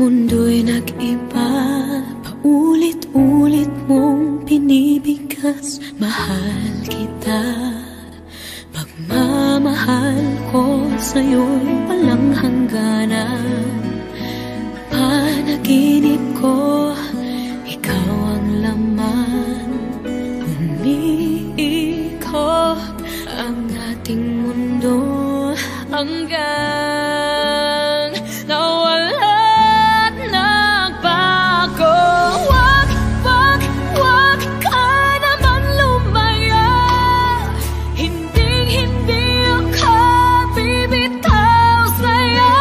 Mundo'y nag-iba, paulit-ulit mong pinibigkas. Mahal kita, pagmamahal ko sa'yo'y walang hangganan. Panaginip ko, ikaw ang laman. Umiikot ang ating mundo hanggang nawala't nagbago. Wag ka naman lumaya. Hindi ako bibitaw sa'yo.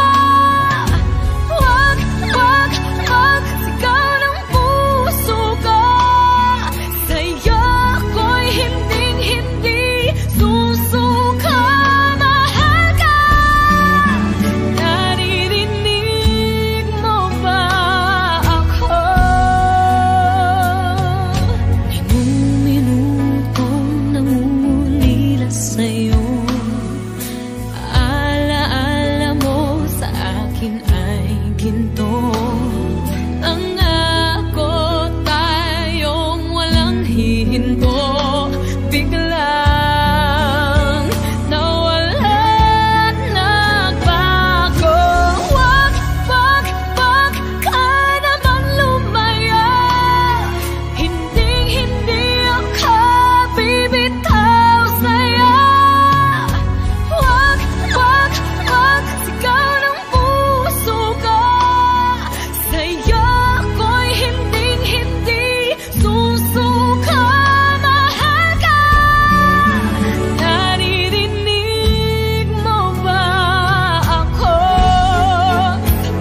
Wag sigaw ng puso ko. Sa'yo ako'y hindi susuka. Mahal ka. Naririnig mo ba ako? Minum-minutong nangungulila sa'yo. Alaala mo sa akin ay ginto. Nangako tayong walang hihinto. Biglang nawala't nagbago. Wag ka naman lumaya. Hindi ako bibitaw sa'yo. Wag sigaw ng puso ko. Sa'yo ako'y hindi susuka. Mahal ka. Naririnig mo ba ako?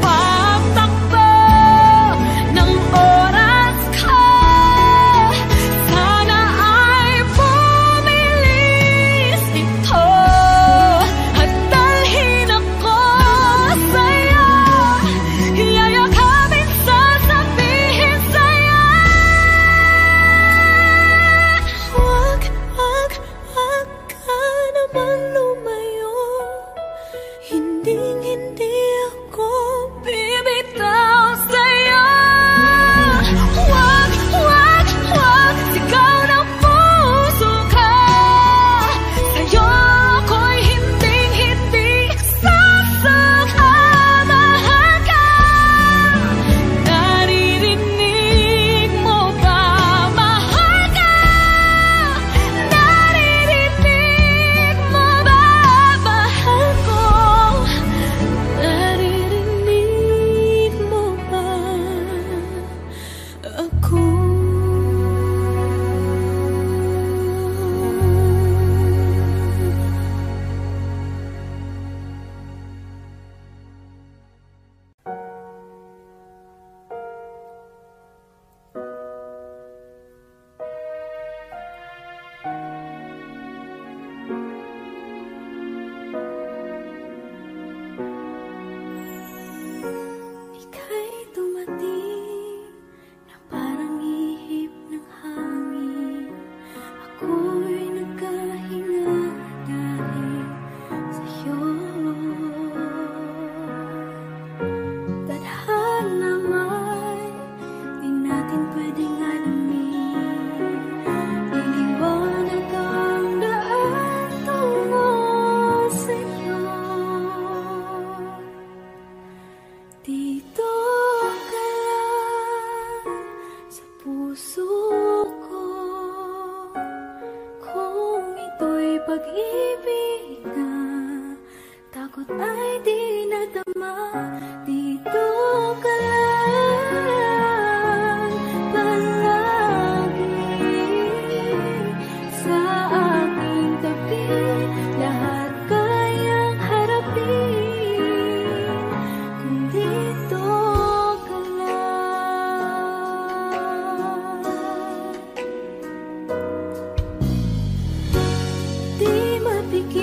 Pagtakbo ng oras ko, sana ay bumilis ito at dalhin ako sa'yo. Yayakapin, sasabihin sa'yo. Wag ka naman lumayo. Hindi ako bibitaw sa'yo. Wag sigaw ng puso ko. Sa'yo ako'y hindi sasuka. Mahal ka. Naririnig mo ba? Mahal ka. Naririnig mo ba? Mahal ko. Naririnig mo ba ako? Ika'y dumating na parang ihip ng hangin. Ako'y nagkahinga dahil sa'yo. Tadhana may di natin pwedeng alamin. Iniwanag ang daan tungo sa'yo. Dito ka lang sa puso ko. Kung ito'y pag-ibig na takot ay di nadama. Dito ka lang palagi sa aking tabi. Lahat kayang harapin kung dito ka lang. Di mapigil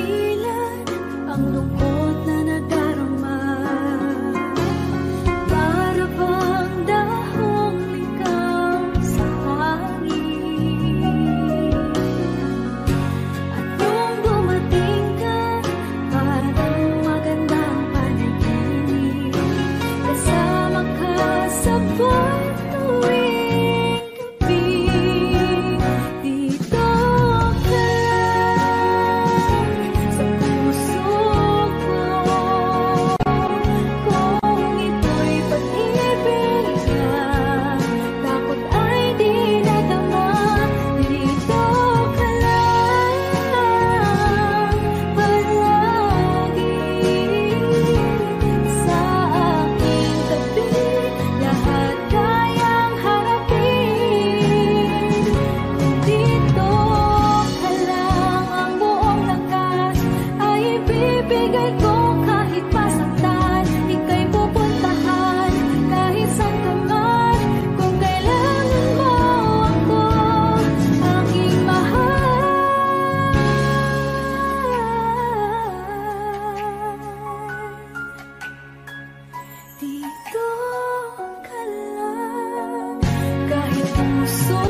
dito ka lang. Kahit puso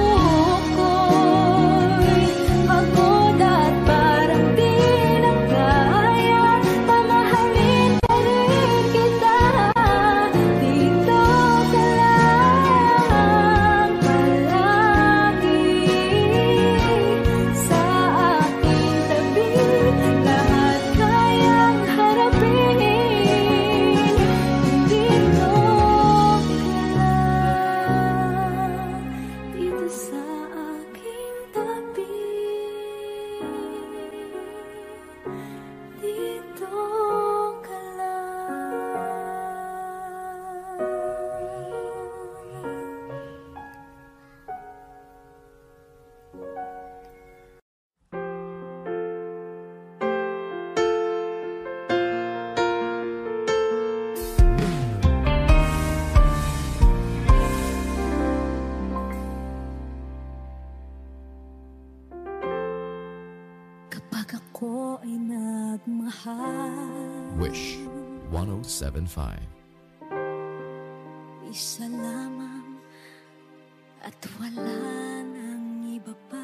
ko'y pagod at parang di na kaya, mamahalin pa rin kita. Dito ka lang palagi sa aking tabi, lahat kayang harapin. Dito ka lang, dito sa aking tabi. Dito ka lang. Kapag ako ay nagmahal, Wish 1075. isa lamang at wala nang iba pa.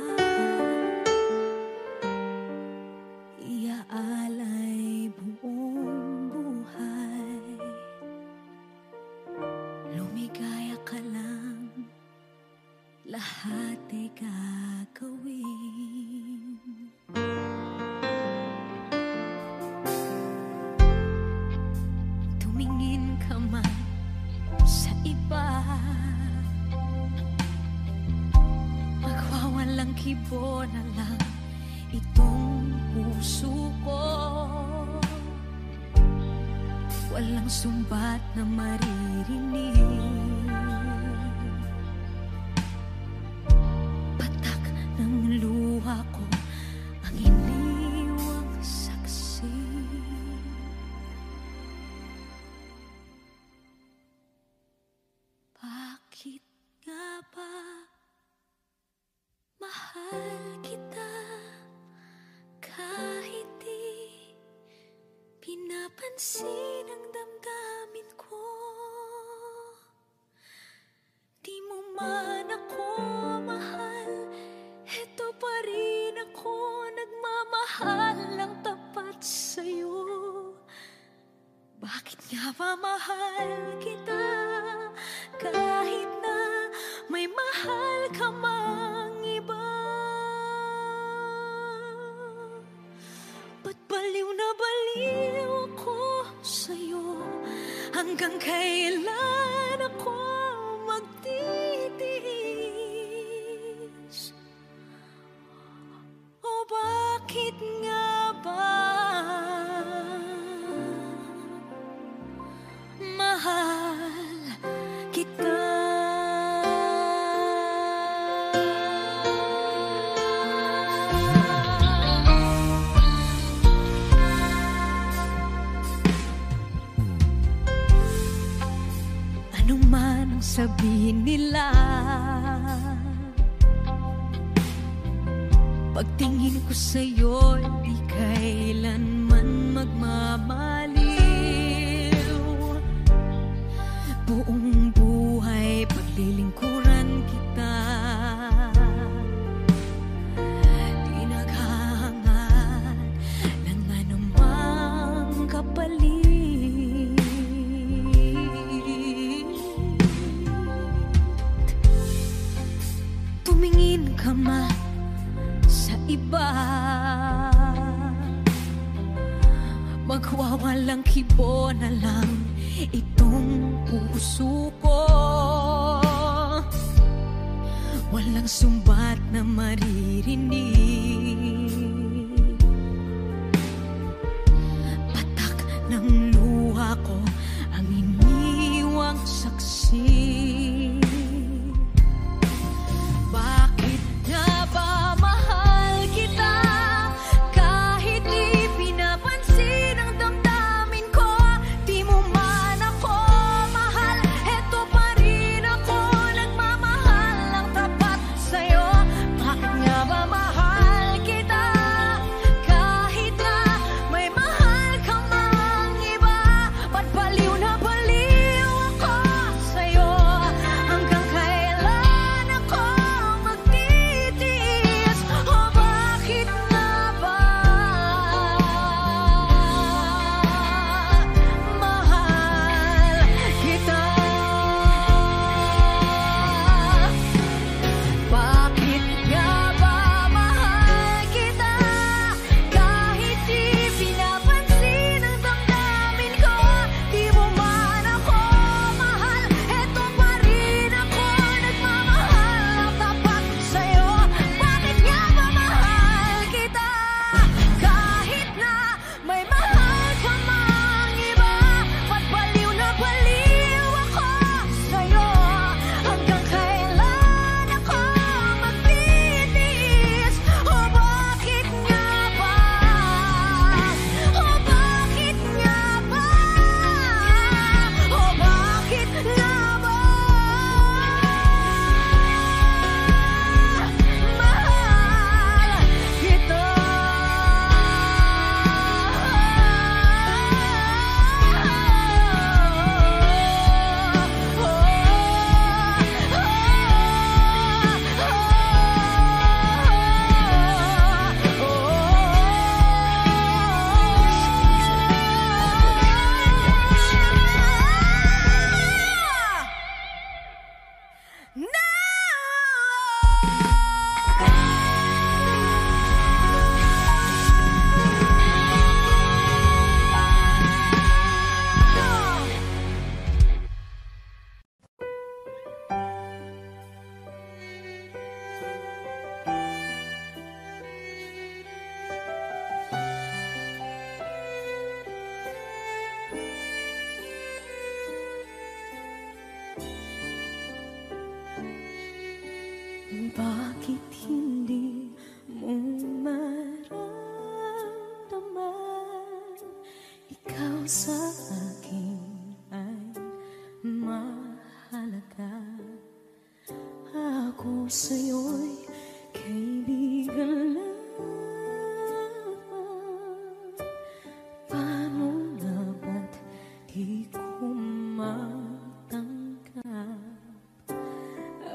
Iaalay buong buhay, lumigaya ka lang, lahat ay gagawin. Tumingin ka man sa iba, magwawalang kibo na lang itong puso ko. Walang sumbat na maririnig, patak ng luha ko ang iniwang saksi. Bakit nga ba mahal kita kahit di pinapansin ang damdamin ko? Di mo man ako mahal, eto pa rin ako nagmamahal ng tapat sa'yo. Bakit nga ba mahal kita kahit na may mahal ka mang iba? Ba't baliw na baliw ako sa'yo? Hanggang kailan ako magtitiis? O bakit nga ba mahal kita? Ano man ang sabihin nila, pagtingin ko sa'yo, di kailanman magmamaliw. Buong buhay paglilingkuran kita, di naghahangad ng anumang kapalit. Tumingin ka man sa iba, magwawalang kibo na lang itong puso ko. Walang sumbat na maririnig, patak ng luha ko ang iniwang saksi. Bakit nga ba mahal kita kahit di pinapansin ang damdamin ko? Di mo man ako mahal, eto pa rin ako nagmamahal ng tapat sa'yo. Bakit nga ba mahal kita Bakit hindi mo maramdaman? Ikaw sa akin ay mahalaga. Ako sa'yo'y kaibigan lamang. Paano nga ba't di ko matanggap?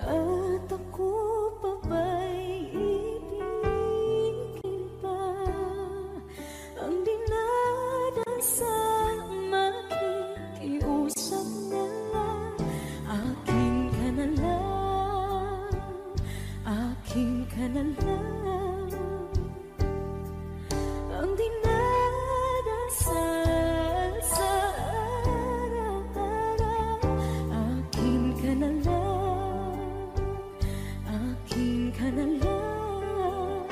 At ako pa ba'y ibigin pa? Ang dinadasal makikiusap na lang. Akin ka na lang, akin ka na lang. Ang dinadasal sa araw-araw. Akin ka na lang, akin ka na lang.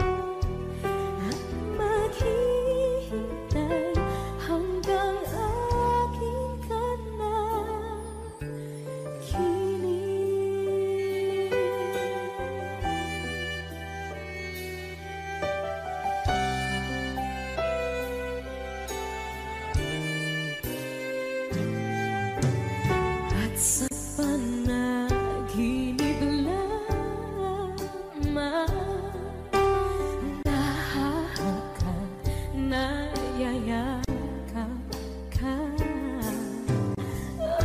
At maghihintay hanggang akin ka na kinig. At sa panaginip lamang nahahakot, nayayakap ka.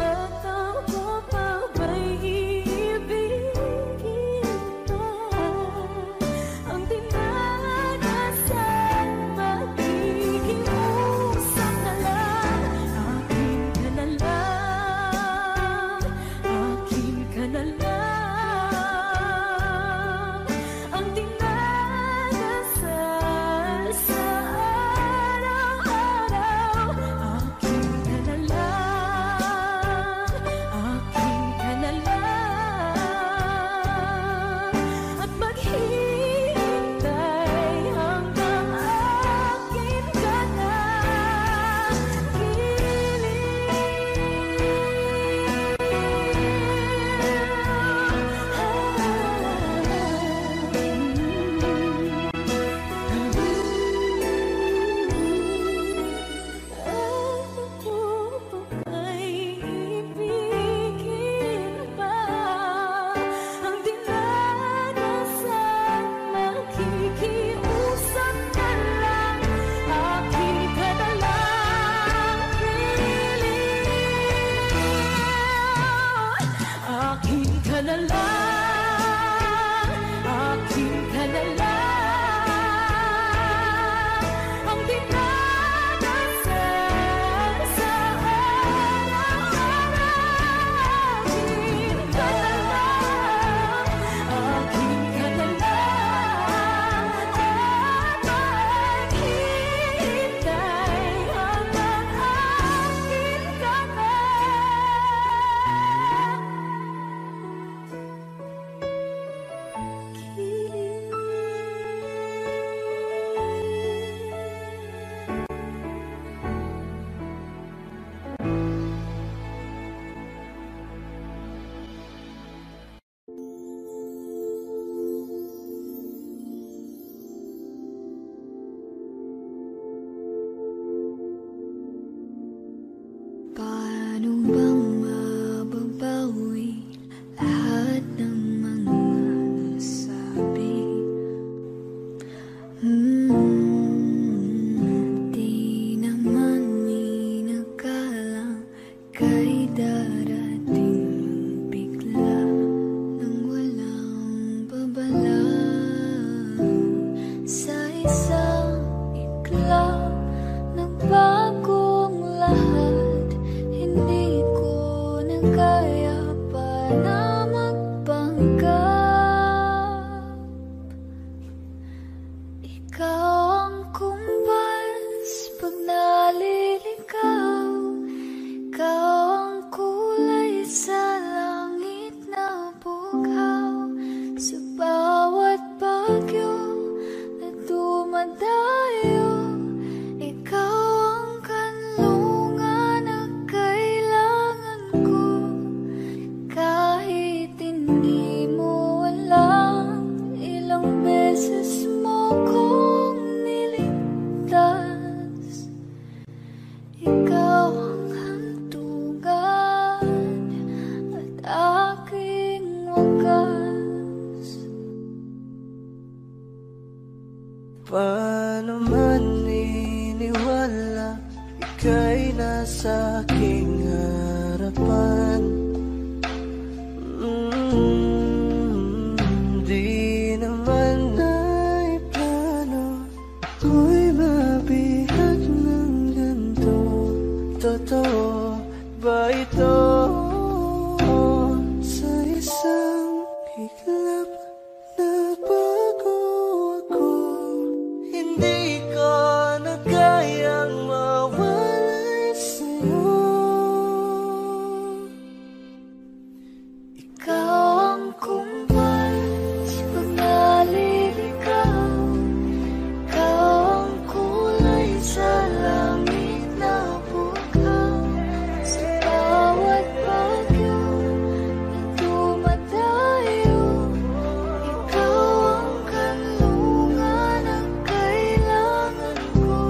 At ako pa ba'y iibigin pa? Ang dinadasal makikiusap na lang. Akin ka na lang, akin Di naman ay plano ko'y mabihag ng ganito. Totoo ba ito? Sa isang iglap na bago ako, hindi ko na kayang mawalay sa'yo. Ikaw ang kumpal sa pagnaliligaw, ikaw ang kulay sa langit na bukaw. Sa bawat bagyo na dumadayo, ikaw ang kanlungan na kailangan ko.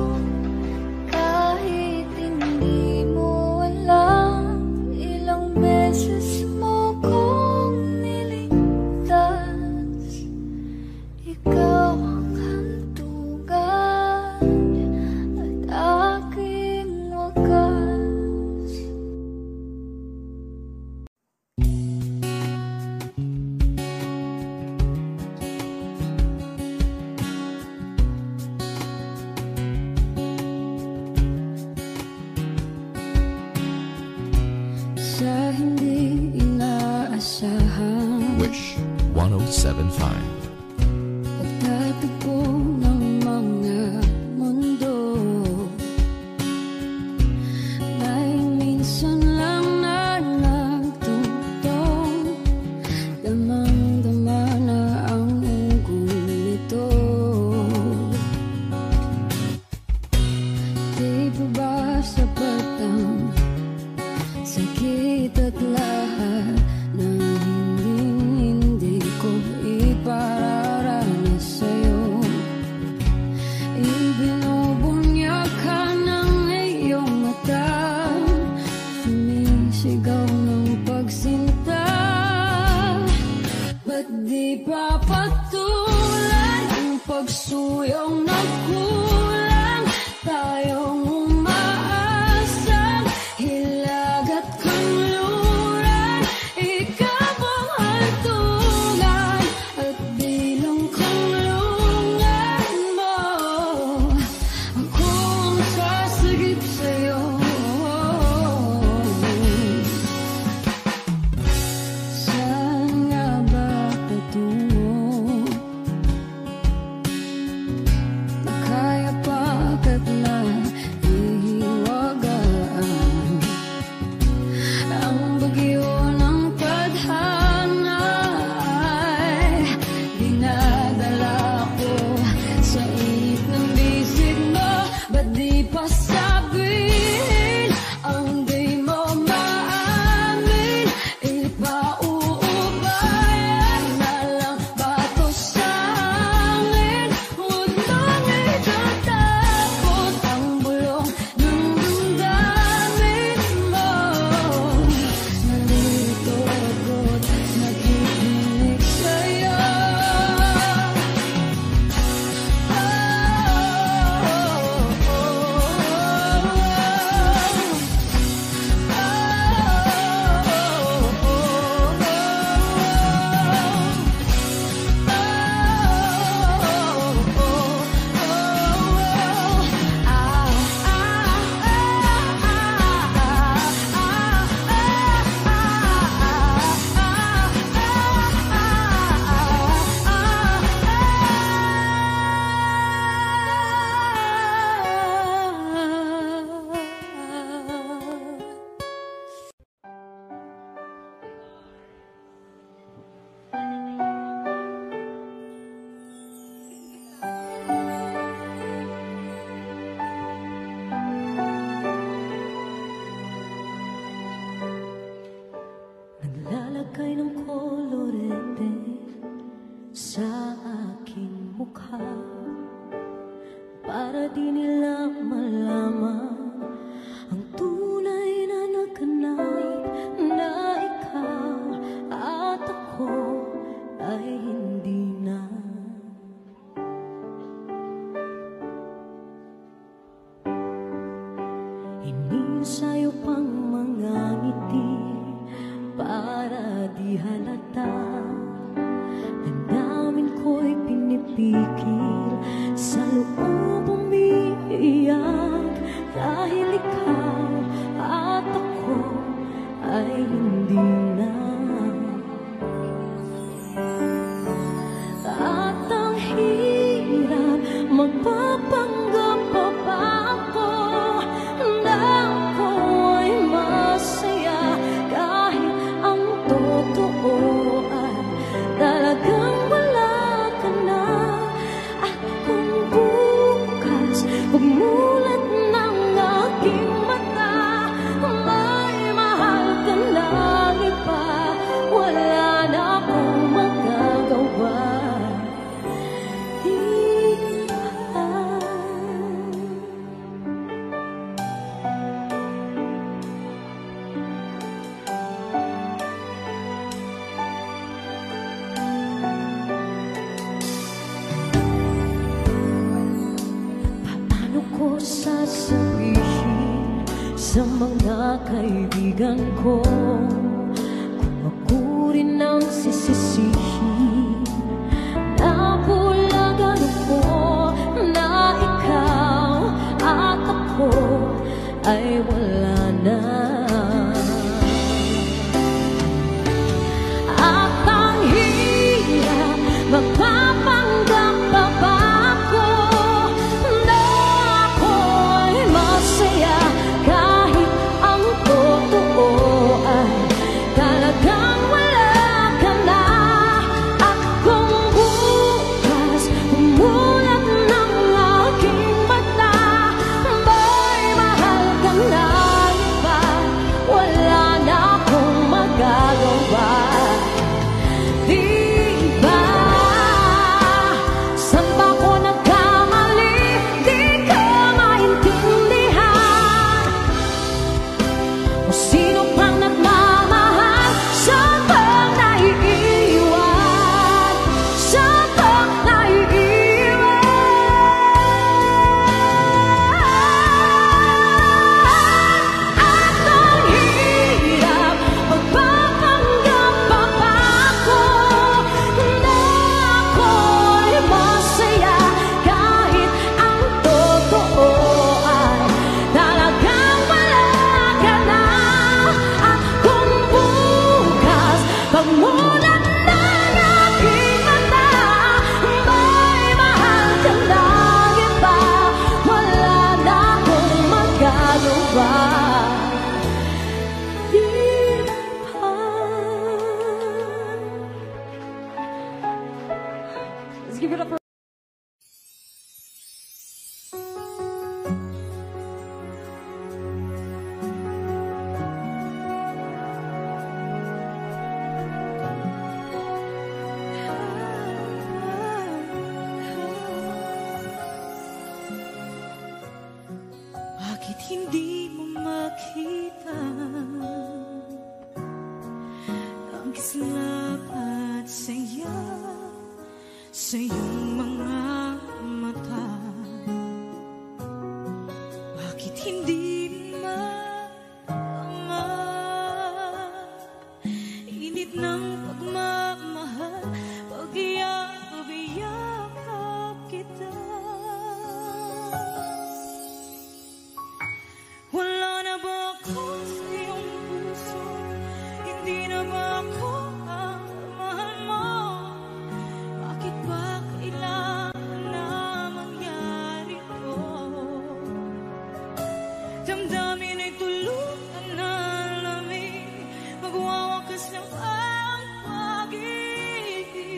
Kahit hindi mo alam, ilang beses mo kong niligtas. Ikaw ang hantugan at aking wakas. Sa hindi inaasahan, Wish 1075. pagtatagpo ng mga mundo, may minsan lang na nagtutong, damang-dama na ang unggoy nito. Di ba ba sapat ang sakit at lahat ng hindi ko ipararanas sa'yo? Ibinubunyag ka ng iyong mata, sumisigaw ng pagsinta. Ba't di pa patulan ang pagsuyong nagkulang? Tayong umaasang hilag at kanluran, ikaw ang hantungan at bilang kanlungan mo. Ako ang sasagip sa'yo. Saan nga ba patungo? Kaya pagkat na ihiwagaan ang bagyo ng tadhana ay dinadala ko sa init ng bisig mo. Ba't di pa sabihin ang di mo maamin? Ipauubayan na lang ba to sa amin? Huwag nang itatakot ang bulong ng damdamin mo. Nalilito ako't nakikinig sa'yo. Naglalagay ng kolorete sa aking mukha para di nila malaman ang tunay na naganap, na ikaw at ako ay hindi na. Hinihin sa'yo pang mga ngiti para di di halata. Damdamin ko'y pinipigil, sa loob umiiyak, dahil ikaw at ako ay hindi na. At ang hirap, magpapanggap pa ba ako na ako ay masaya, kahit ang totoo ay talagang wala ka na. At kung bukas pagmulat ng aking mata, may mahal ka ng iba, wala na akong magagawa. Sasabihin sa mga kaibigan ko kung ako rin ang sisisihin, na bulagan ako na ikaw at ako ay wala na. At ang hirap, magpapanggap pa ba ako na ako ay masaya, kahit ang totoo ay talagang wala ka na. At kung bukas umulat ng aking mata, may mahal ka na iba, wala na akong magagawa. Let's give it up for bakit hindi mo makita ang kislap at saya sa iyong mga mata? Bakit hindi maama init ng pagmamahal, pag-iyakap kita? Wala na ba ako sa iyong puso? Hindi na ba ako ang mahal mo? Bakit ba kailangan na mangyari to? Damdamin ay tulutan na lamig, magwawakas lang ang pag-ibig.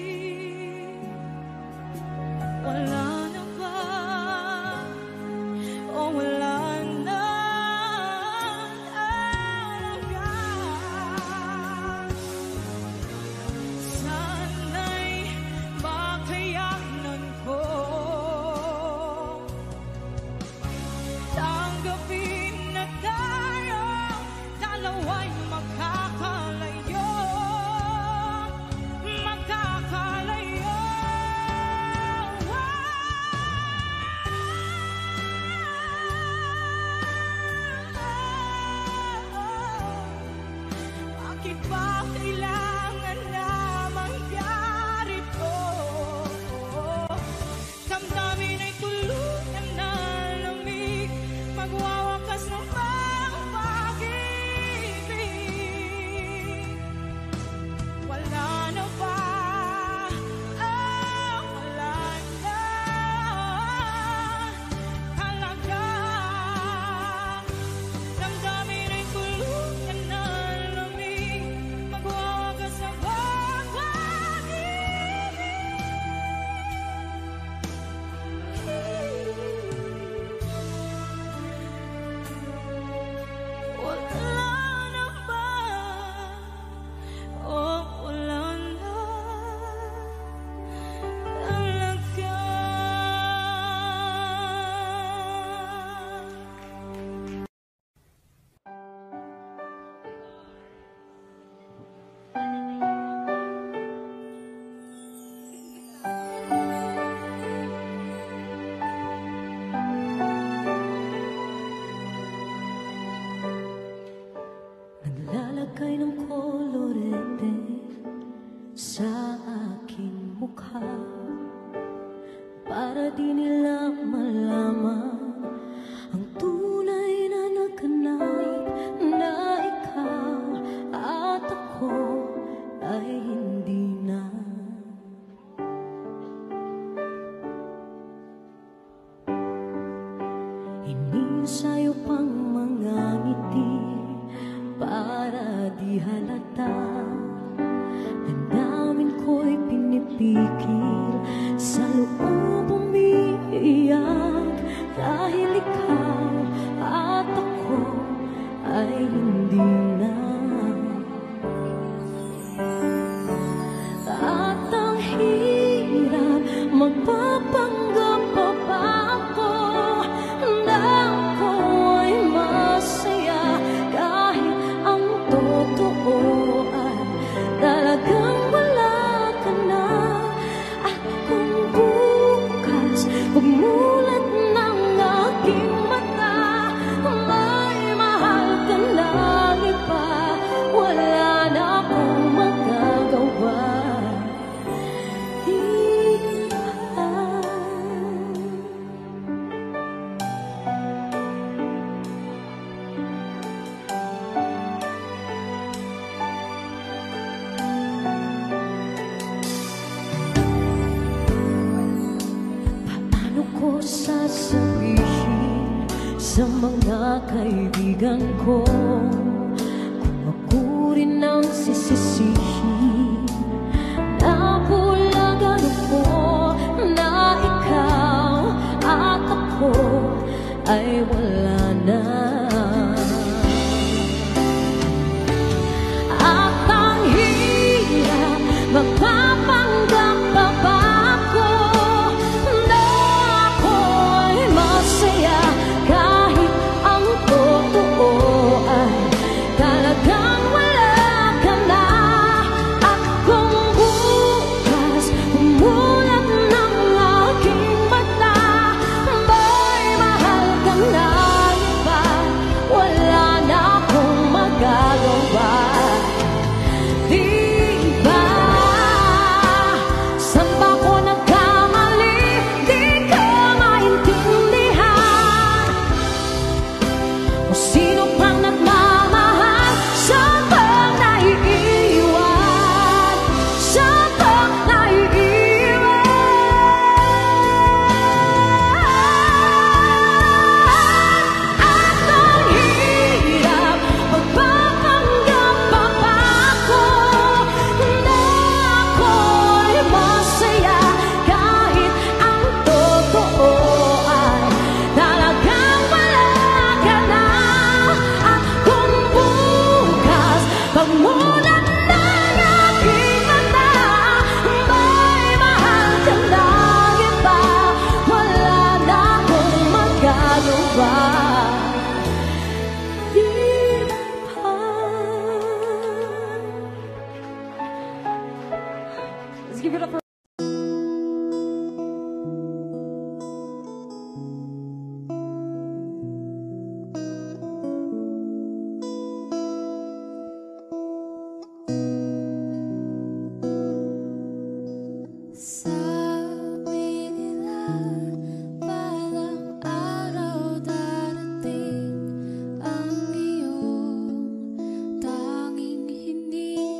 sa aking mukha, para di nila malaman ang tunay na naganap, na ikaw at ako ay hindi na. Hingin sa'yo pang mga ngiti para di halata, damdamin ko'y pinipigil, sa loob umiiyak, dahil ikaw at ako ay hindi na. At ang hirap, magpapanggap pa ba ako na ako ay masaya, kahit ang totoo ay talagang wala ka na. At kung bukas pagmulat ng aking mata, may mahal ka ng iba, wala na akong magagawa. Paano ko sasabihin sa mga kaibigan ko kung ako rin ang sisisihin? Nabulagan ako na ikaw at ako ay wala na. At ang hirap, magpapanggap pa ba ako na ako ay masaya, kahit ang totoo ay talagang wala ka na. At kung bukas umulat ng aking mata, may mahal ka na iba, wala na akong magagawa. Di ba? Saan ba ko nagkamali? Di ka maintindihan. O sino pang nagmamahal? Saan bang naiiwan? Saan bang naiiwan? At ang hirap, magpapanggap pa ba ako na ako'y masaya, kahit ang totoo ay talagang wala ka na. At kung bukas pagmulat ng aking mata, may mahal ka ng iba, wala na akong magagawa. Di ba? Let's give it up for sabi nila, balang araw darating ang iyong tanging hinihiling.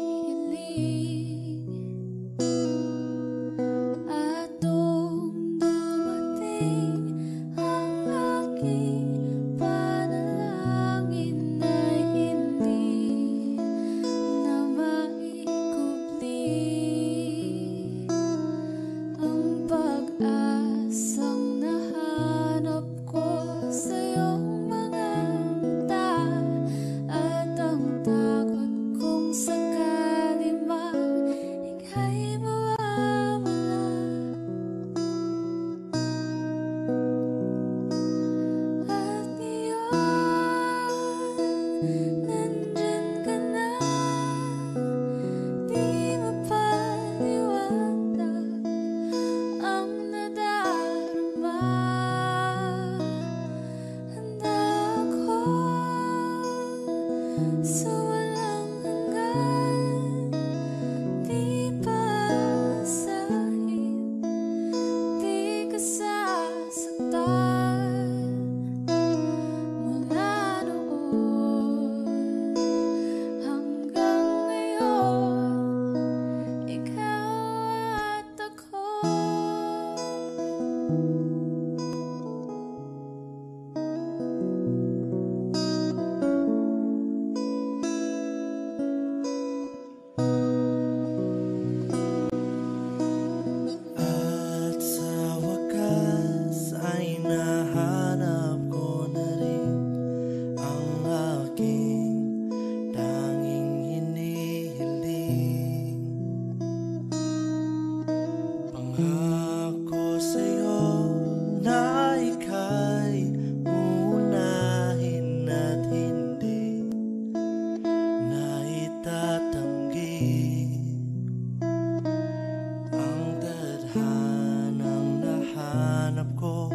Ang tadhanang nahanap ko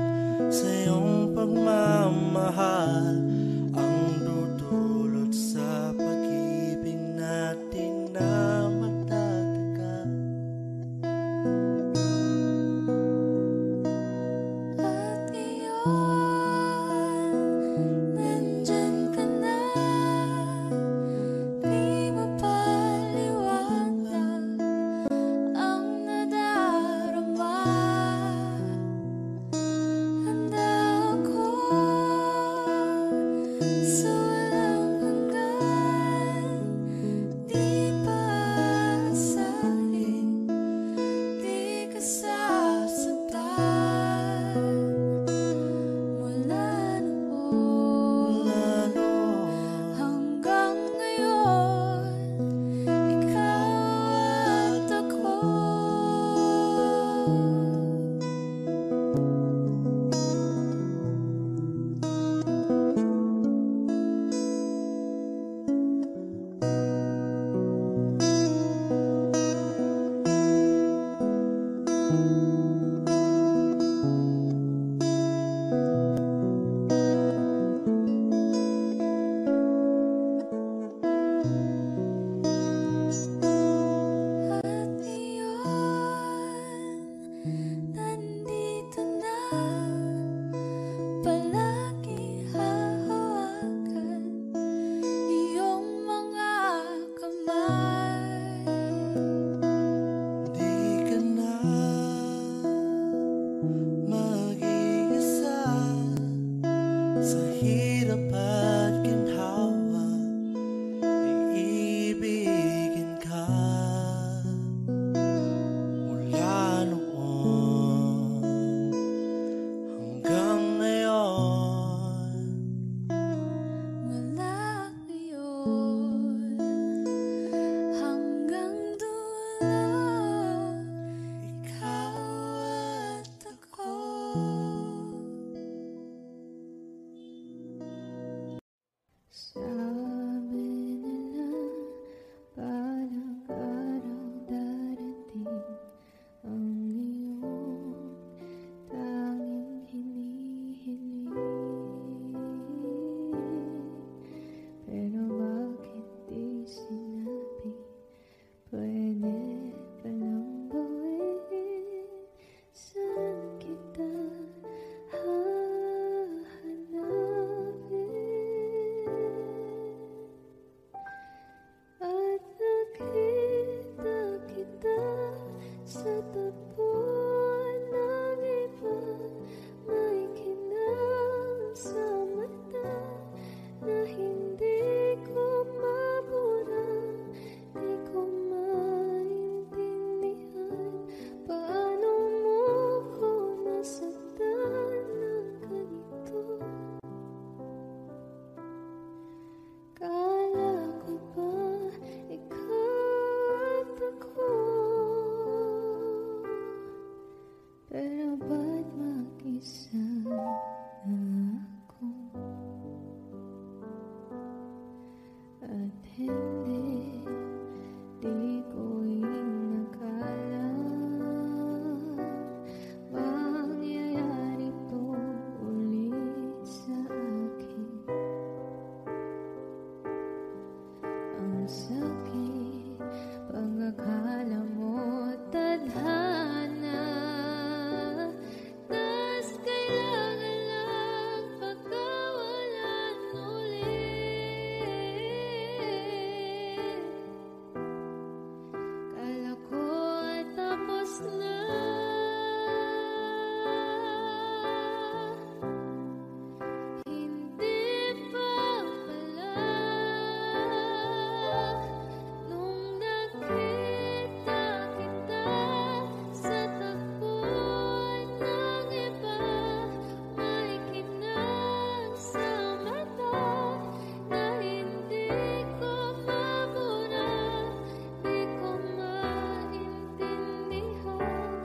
sa iyong pagmamahal, ang dudulot sa pag-ibig natin na matatagal. At ngayon, nandyan ka na, di mapaliwanag ang nadarama. Handa ako sa walang hanggan, di paasahin, di ka sasaktan. Mula noon hanggang ngayon, ikaw at ako. At ngayon, nandito na, palagi hahawakan iyong mga kamay. Di ka na mag-iisa sa hirap at ginhawa, iibigin ka. Mula noon hanggang ngayon, Mula ngayon hanggang dulo, ikaw at ako. Sabi nila balang araw darating ang iyong tanging hinihiling. Pero bakit di sinabi? Pwede palang gawin. Saan kita hahanapin? At nakita kita sa tapuan ng iba, may kinang sa mata na hindi ko mabura. Di ko maintindihan paano mo ko nasaktan ng ganito. Kala ko ba ikaw at ako? Pero ba't mag-isa na ako? At hindi, di ko inakala mangyayari to ulit sa akin. Ang sakit, pag-akala mo tadhana, tas kailangan lang pagkawalan ulit. Kala ko ay tapos na, hindi pa pala. Nung nakita kita sa tapuan ng iba, may kinang sa mata na hindi ko mabura. Di ko maintindihan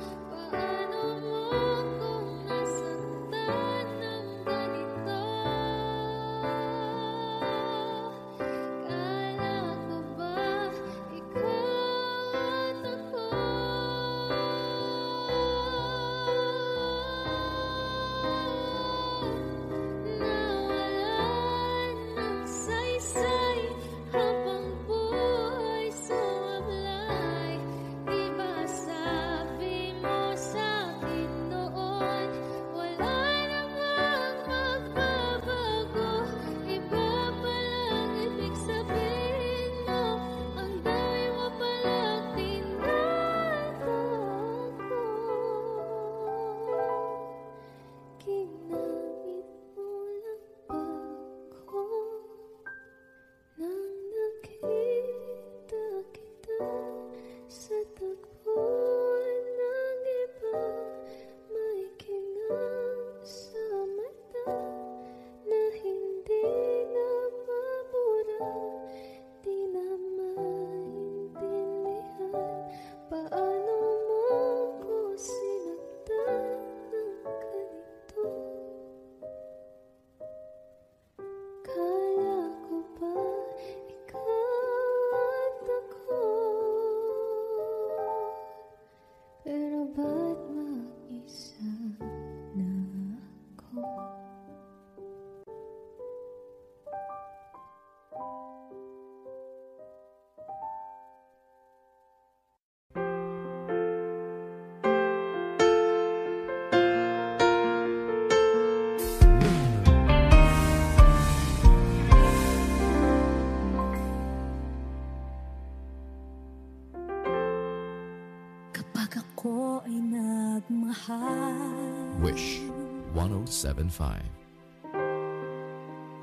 Pag ako ay nagmahal, Wish 1075.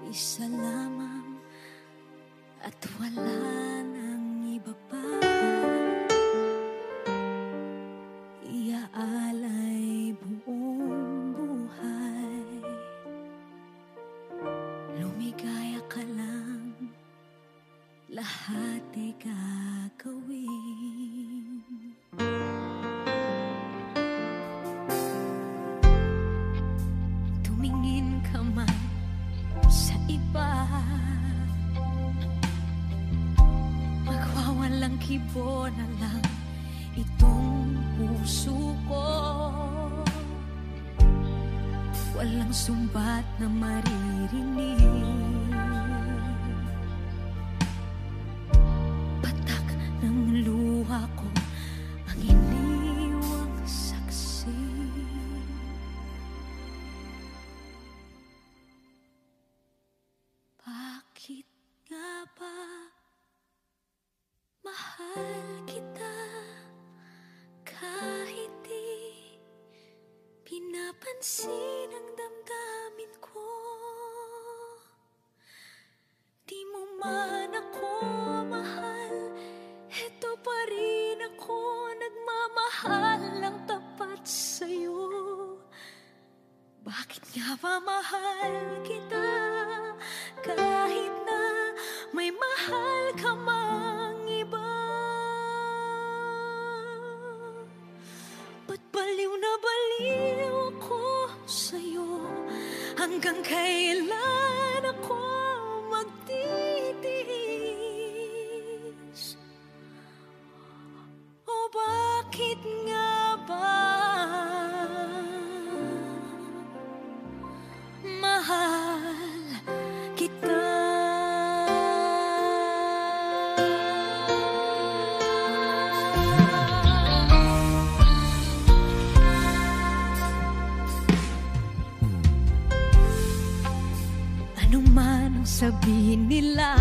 isa lamang at wala nang iba pa. Iaalay buong buhay, lumigaya ka lang, lahat ay gagawin. Tumingin ka man sa iba, magwawalang kibo na lang itong puso ko. Walang sumbat na maririnig, patak ng luha ko ang iniwang saksi. Bakit nga ba mahal kita kahit di pinapansin ang damdamin ko? Di mo man ako mahal, eto pa rin ako nagmamahal ng tapat sa'yo. Bakit nga ba mahal kita kahit na may mahal ka mang iba? Ba't baliw na baliw ako sa'yo? Hanggang kailan ako magtitiis? O bakit nga ba mahal kita? Ano man ang sabihin nila,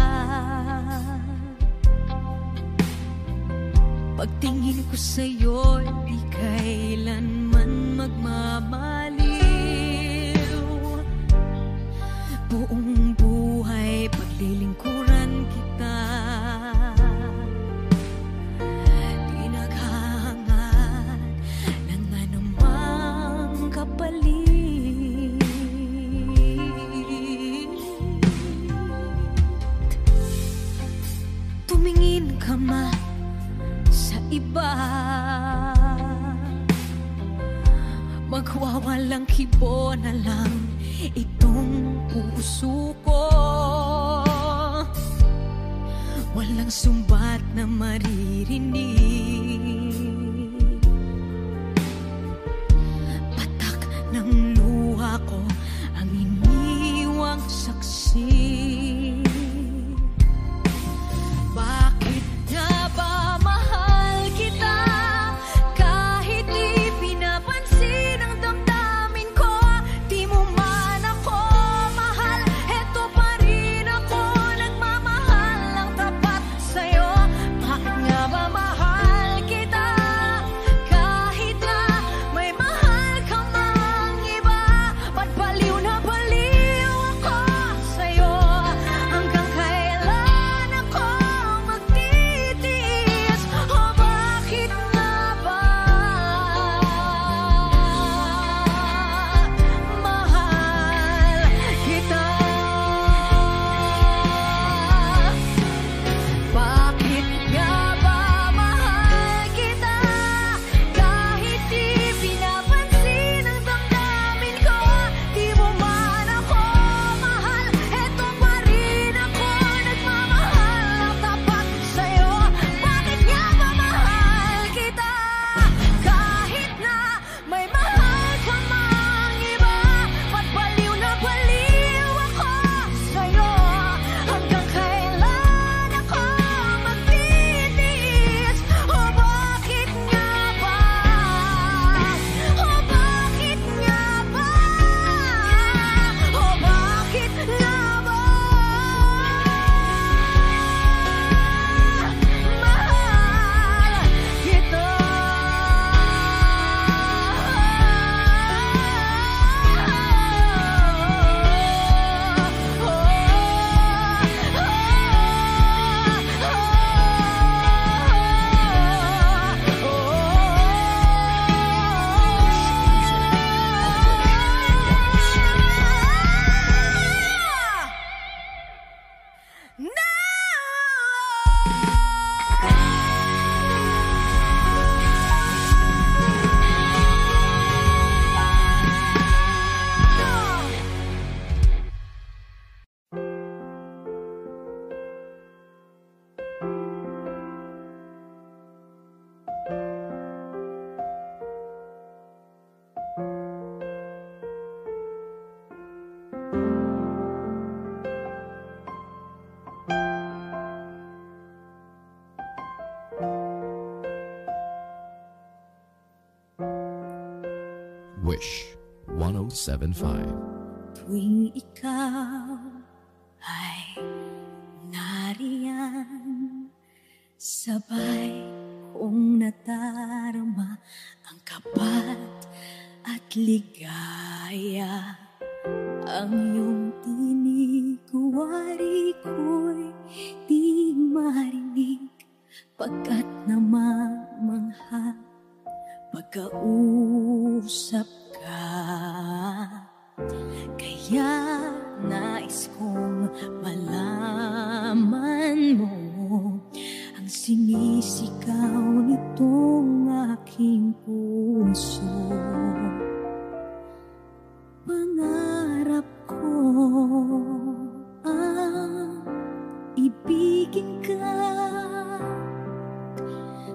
pagtingin ko sa'yo, di kailanman magmamaliw. Buong buhay paglilingkuran kita, di naghahangad ng anumang kapalit. Tumingin ka man sa iba, magwawalang kibo na lang itong puso ko. Walang sumbat na maririnig, patak ng luha ko ang iniwang saksi. Bakit nga ba mahal kita kahit di pinapansin ang damdamin ko? Di mo man ako mahal, eto pa rin ako nagmamahal ng tapat sa'yo. Bakit nga ba mahal kita kahit na may mahal ka mang iba? Ba't baliw na baliw ako sa'yo? Wish 107.5. Tuwing ikaw ay nariyan, sabay kong nadarama ang kapat at ligaya. Ang iyong tinig, wari ko'y di marinig, pagkat namamangha pagkausap ka. Kaya nais kong malaman mo ang sinisigaw nitong aking puso. Pangarap ko ang ibigin ka,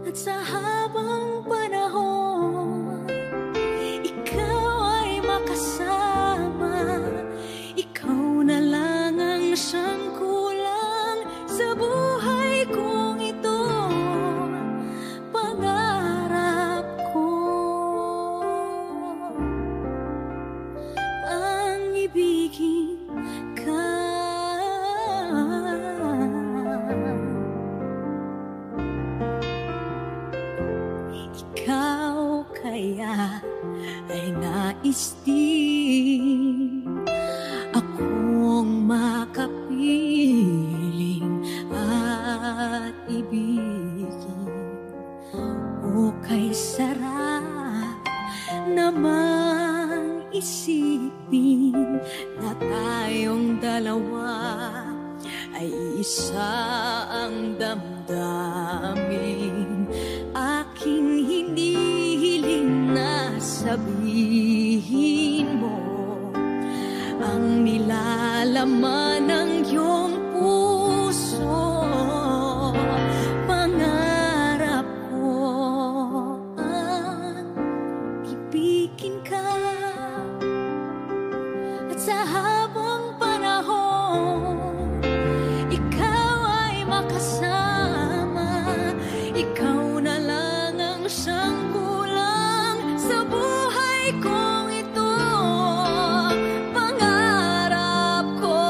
at sa habang panahon ikaw ay makasama. Ikaw na lang ang siyang kulang sa buhay kong ito. Pangarap ko ang ibigin ka. Ikaw kaya ay nais din akong makapiling at ibigin. O kay sarap namang isipin na tayong dalawa ay isa ang damdamin. Aking hinihiling na sabihin mo ang nilalaman ng iyong puso. Pangarap ko ang ibigin ka, at sa habang panahon ikaw ay makasama. Ikaw na lang ang siyang kulang sa buhay kong ito. Pangarap ko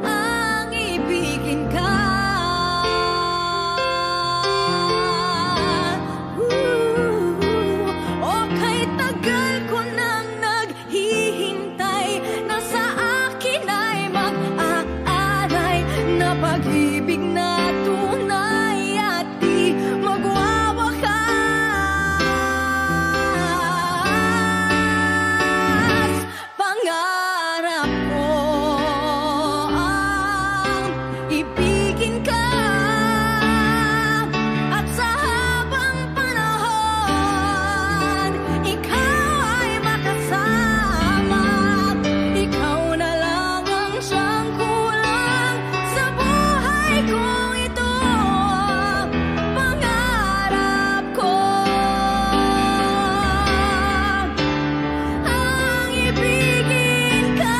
ang ibigin ka. O kay tagal ko nang naghihintay, na sa akin ay mag-aalay na pag-ibig na tunay at di magwawakas. Pangarap ko ang ibigin ka, at sa habang panahon ikaw ay makasama. Ikaw na lang ang siyang kulang sa buhay kong ito. Pangarap ko ang ibigin ka.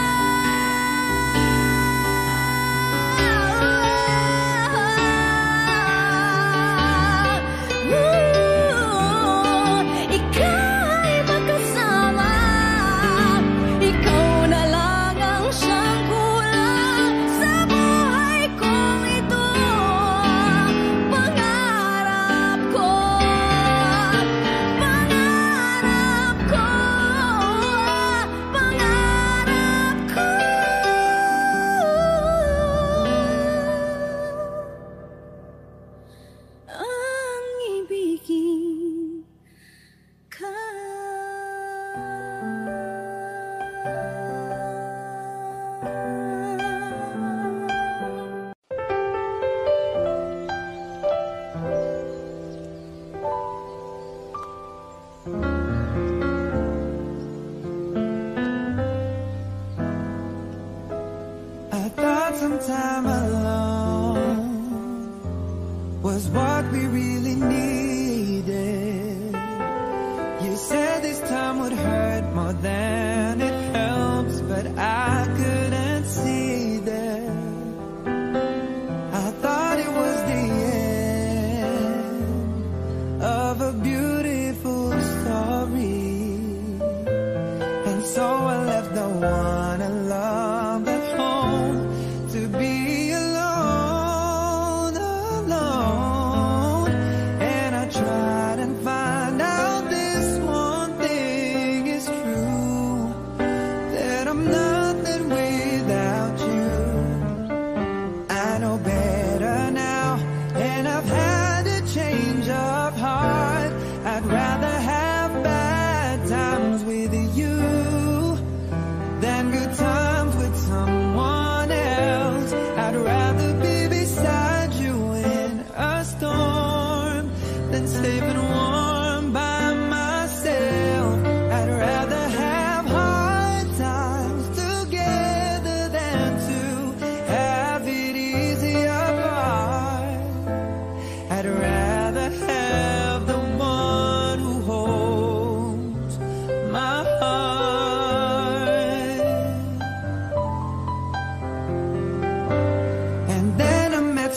Ikaw ay makasama. Ikaw na lang ang siyang kulang sa buhay kong ito. Pangarap ko, pangarap ko, pangarap ko ang ibigin ka. I thought some time alone was what we really needed. You said this time would hurt more than it helps, but I couldn't see that. I thought it was the end of a beautiful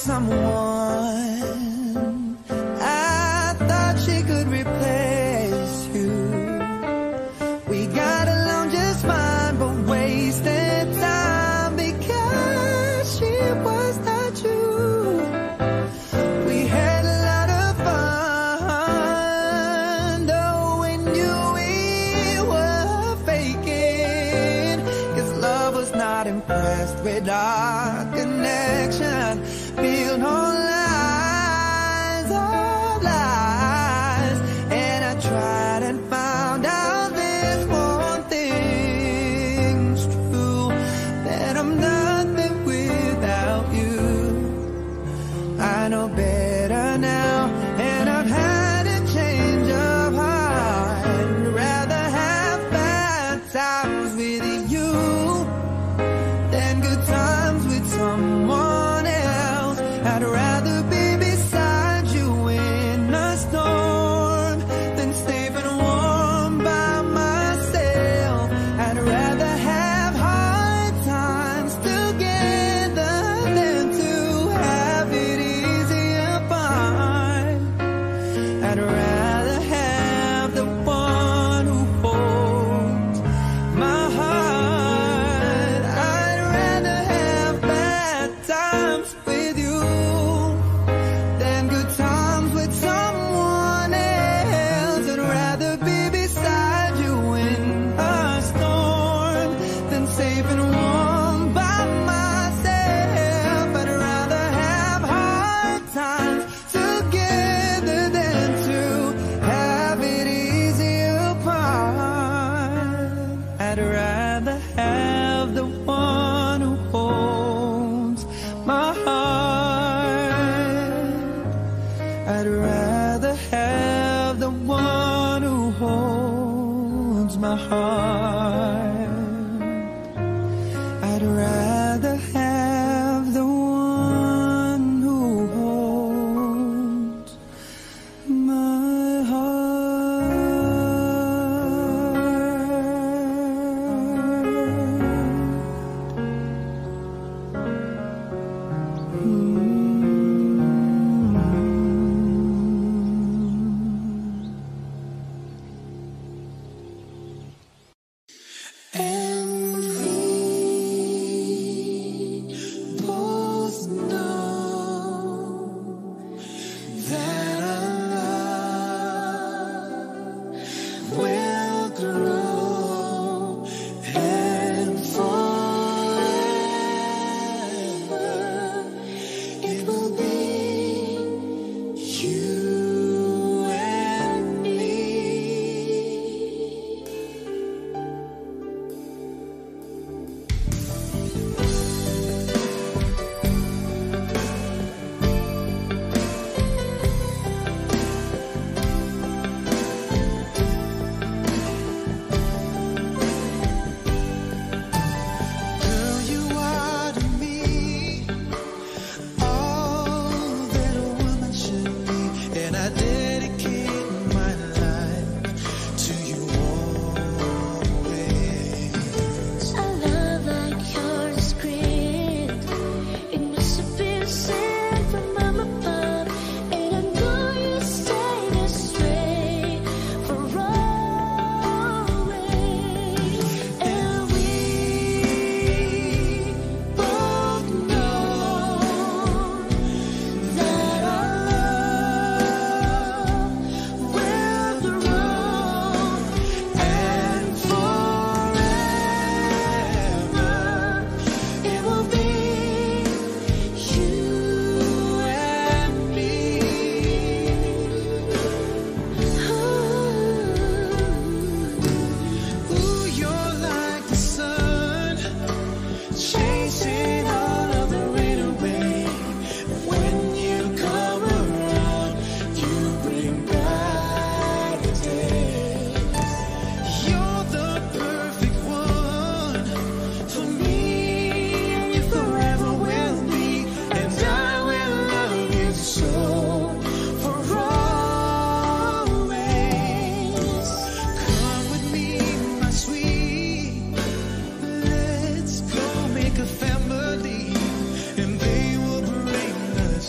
someone I thought she could replace you. We got along just fine, but wasted time because she was not you. We had a lot of fun, though we knew we were faking, 'cause love was not impressed with our connection. Built on lies of lies, and I tried and found out this one thing's true, that I'm nothing without you. I know better now, and I've had a change of heart. I'd rather have bad times with you than good times with someone else. I'd rather be beside you in a storm than safe and warm by myself. I'd rather have hard times together than to have it easy apart. I'd rather have the one who holds my heart. I'd rather have bad times with you than good times with someone else. I'd rather be beside you in a storm than safe and warm by myself. I'd rather have hard times together than to have it easy apart. I'd rather have the one who holds my heart. I'd rather have the one who holds my heart. I'd rather have the one who holds my both know that our love will grow, and forever it will be you and me. Girl, you are to me all that a woman should be, and I dedicate my life to you always. A love like yours is great. It must have been sent from up above, and I know you stay this way for always. And we both know that our love will grow, and forever it will be you and me. Ooh, you're like the sun, chasing all of the rain away. When you come around, you bring back the day. You're the perfect one for me, and you forever will be, and I will love you so for always. Come with me, my sweet, let's go make a family, and they will bring us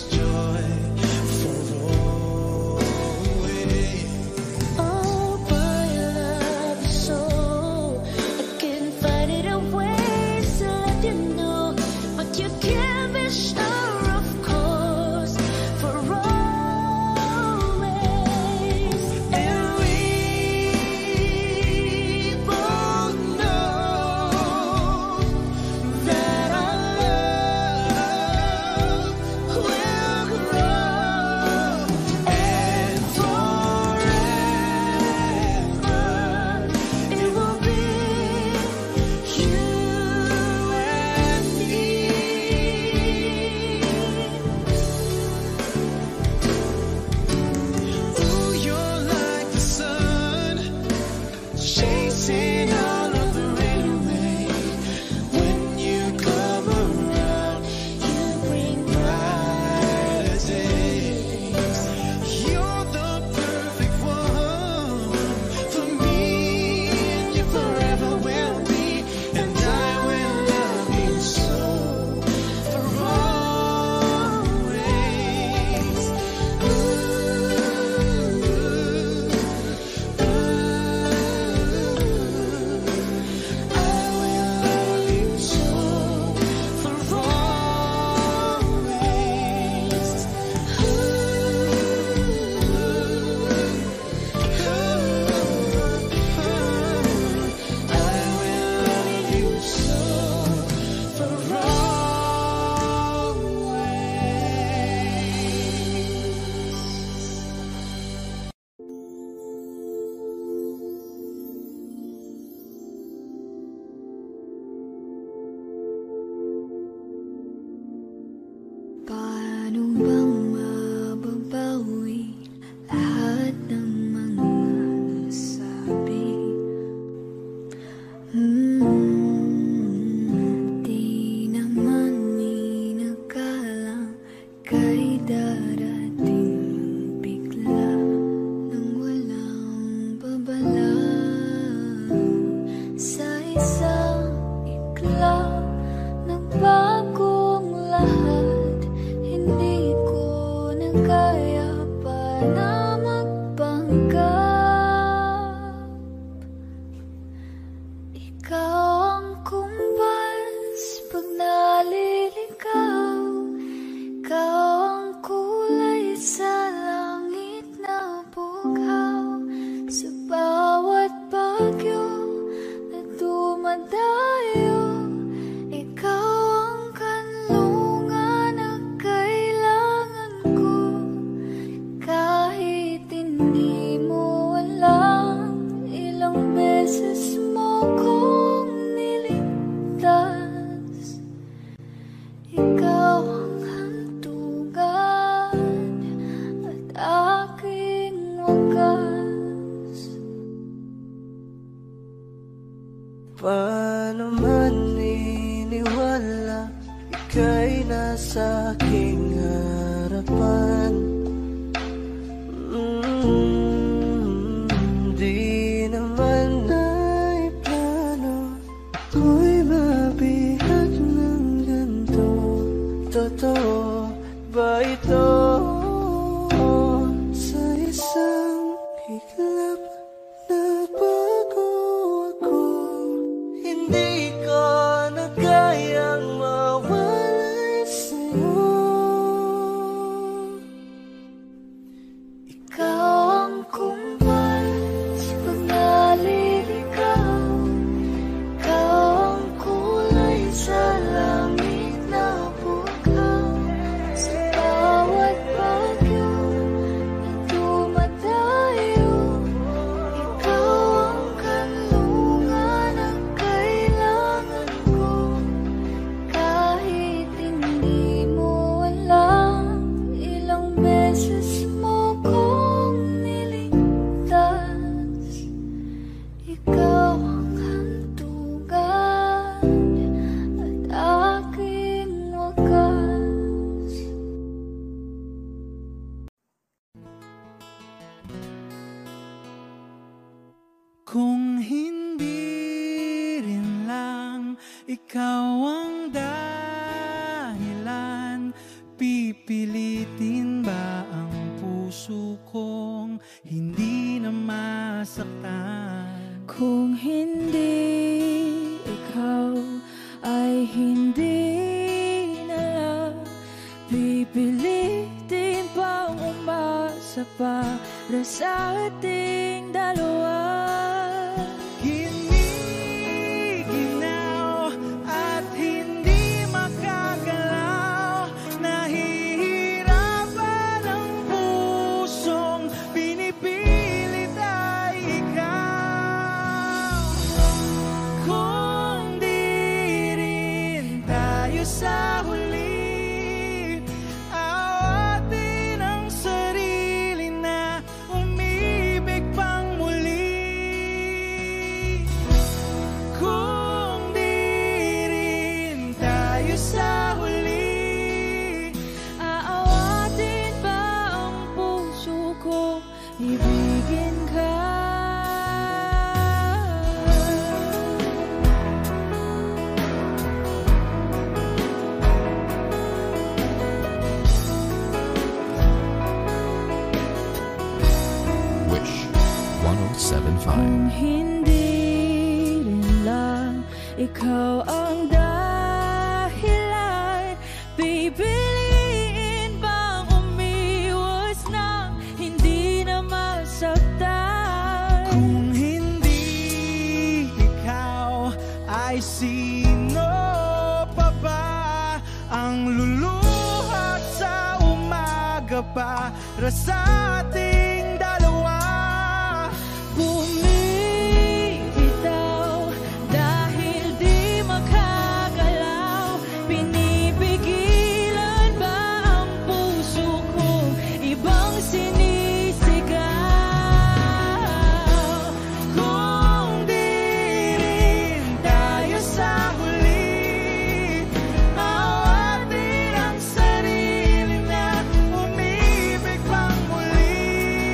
beses mo kong niligtas, ikaw ang hantugan at aking wakas. Kung hindi rin lang ikaw ang dahilan, pipilitin ba ang puso kong hindi na masaktan? Kung hindi ikaw ay hindi na lang, pipilitin pang umasa para sa ating dalawa. Giniginaw at hindi makagalaw, nahihirapan ang pusong pinipilit ay ikaw. Kung di rin tayo sa huli, awatin ang sarili na umibig pang muli. Kung di rin tayo sa huli, Aawatin ba ang puso ko, ibigin ka? Wish 1075. Kung hindi rin lang ikaw ang dahilan, pipiliin bang umiwas nang hindi na masaktan? kung hindi ikaw, ay sino pa ba ang luluha sa umaga para sa ating dalawa? Bumibitaw dahil di makagalaw, pinipigilan ba ang puso kong ibang sinisigaw? Kung di rin tayo sa huli, awatin ang sarili na umibig pang muli.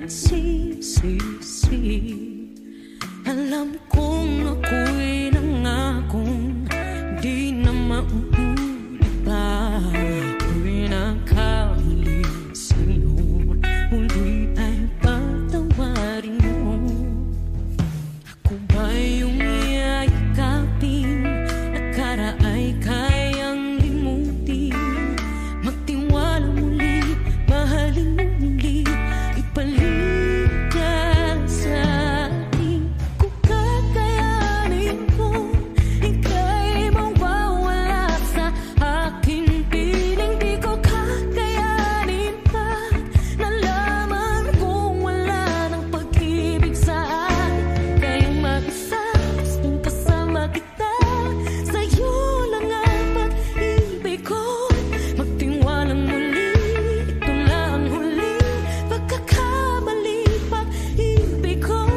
nagsisisi. Alam kong ako'y nangakong di na mauulit pa. Ako'y nakamali sa'yo, muli ay patawarin mo. Ako ba yung yayakapin, nakaraay kayang limutin? Magtiwala muli, mahalin mo muli, ibalik ka sa akin. Kung kakayanin ko, ika'y mawawala sa aking piling. Di ko kakayanin pa, nalaman kong wala ng pag-ibig sa akin. Kayong mag-isa, gustong kasama kita, sa'yo lang ang pag-ibig ko. Magtiwalang muli, ito na ang huling pagkakamali, pag-ibig ko.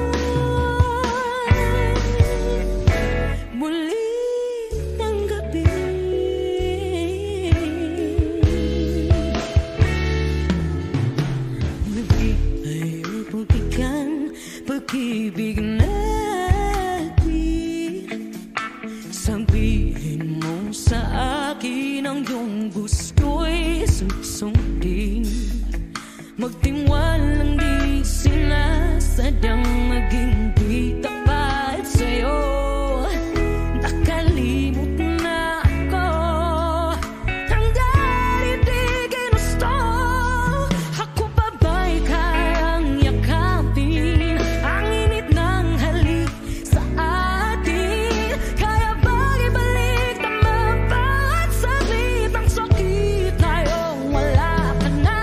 Muli tanggapin. Muli ay pagbigyan, pag-ibig natin. Sabihin mo sa akin ang iyong gusto'y susundin. Magtiwalang di sila sadyang maging di tapat sa'yo. Nakalimot na ako ang dahil di ginusto. Ako pa ba'y kayang yakapin ang init ng halik sa atin? Kaya ba'y ibalik naman bawat saglit ang sakit? Tayong wala ka na,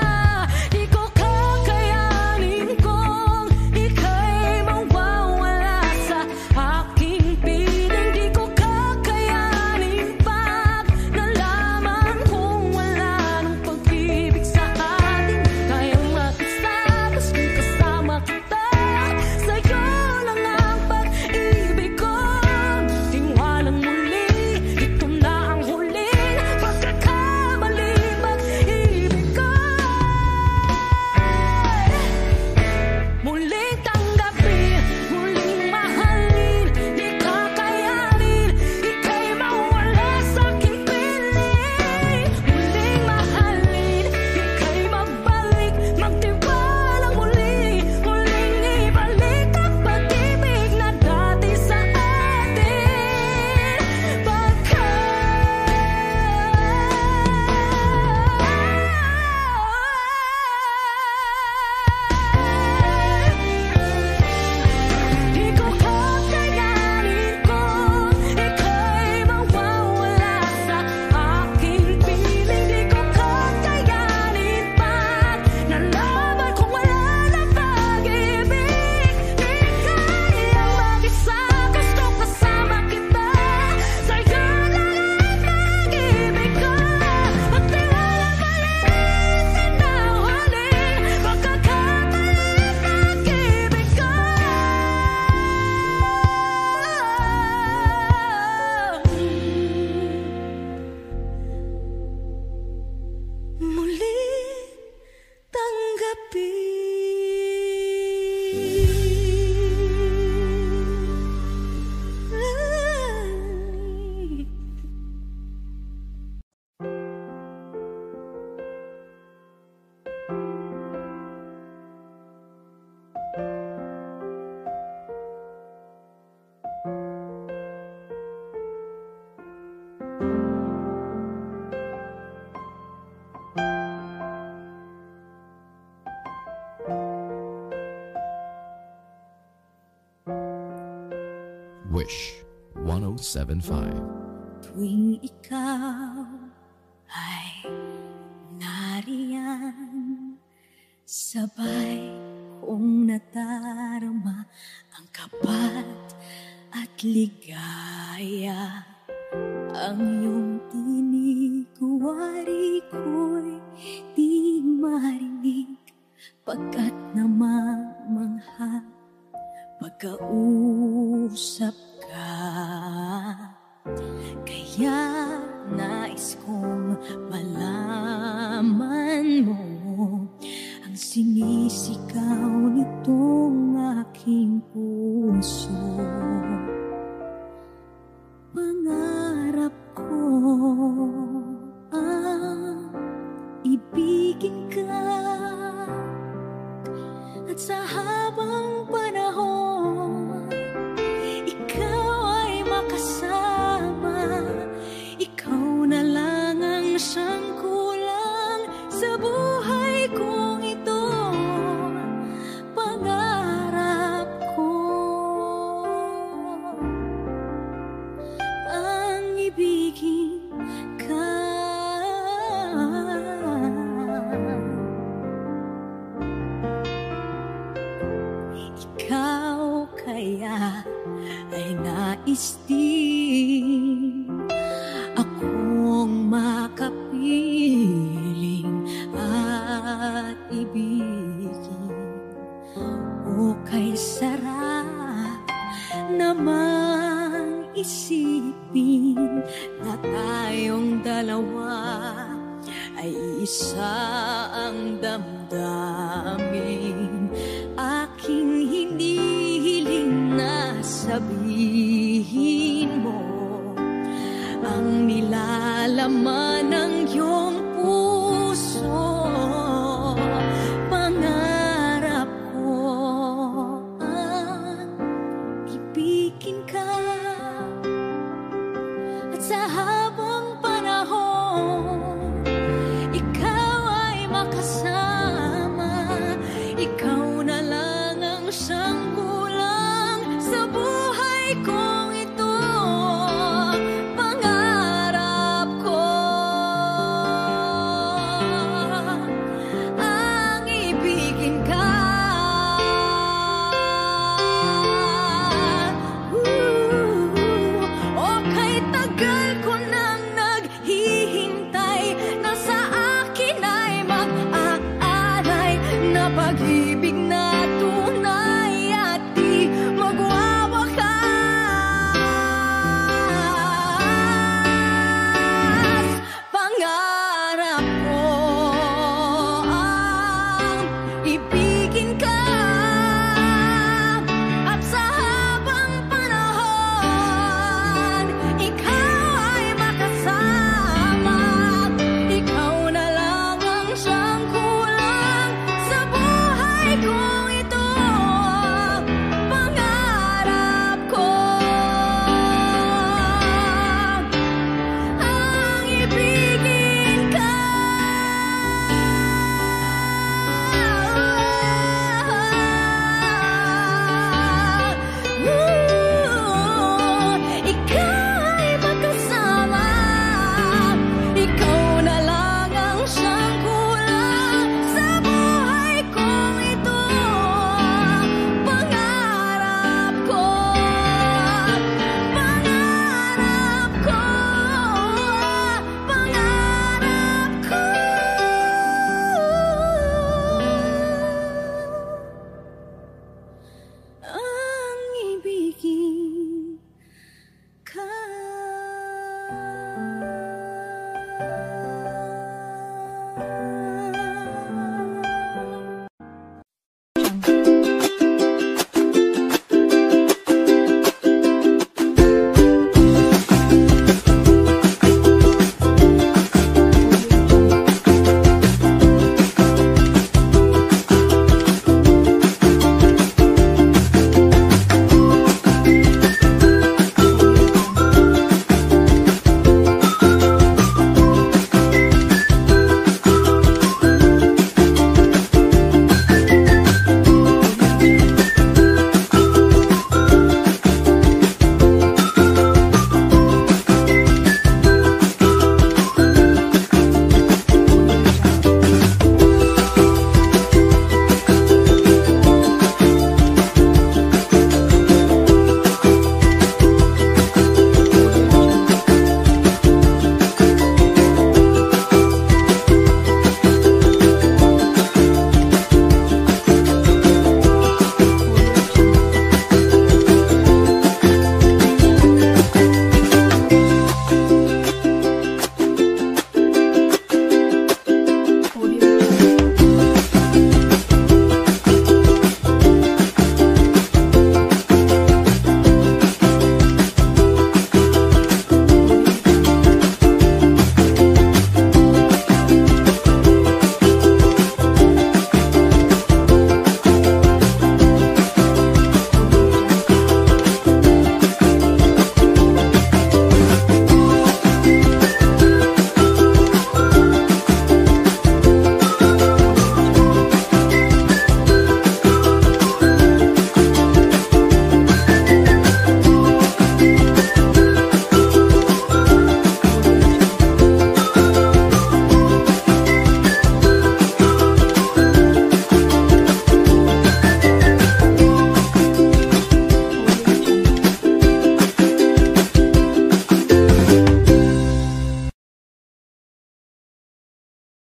di ko kakayanin kung ika'y mawawala sa aking piling. Di ko kakayanin pag nalaman kong wala ng pag-ibig sa atin. Kayang mag-isa, gustong kasama kita, sa'yo lang ang pag-ibig ko. Tiwalang muli, ito na ang huling pagkakamali, pag-ibig ko. Muling tanggapin, muling mahalin, di kakayanin, ika'y mawala sa aking piling. Muling mahalin, ika'y mabalik, magtiwala muli, muling ibalik ang pag-ibig na dati sa atin. Di ko kakayanin kung ika'y mawawala sa aking piling. Di ko kakayanin pag nalaman kong wala ng pag-ibig. Di kayang mag-isa, gustong kasama kita, sa'yo lang ang pag-ibig ko. Magtiwala balik na huling pagkakamali, pag-ibig ko. Muli tanggapin. Wish 1075. Tuwing ikaw ay nariyan, sabay kong nadarama ang kapat at ligaya. Ang iyong tinig, wari ko'y di marinig, pagkat namamangha pagkausap ka. Kaya nais kong malaman mo ang sinisigaw ni At sa habang panahon, ikaw ay makasama. Ikaw na lang ang siyang kulang sa buhay kong ito. Pangarap ko ang ibigin ka. Ikaw kaya ay nais din akong makapiling at ibigin. O kay sarap namang isipin na tayong dalawa ay isa ang damdamin.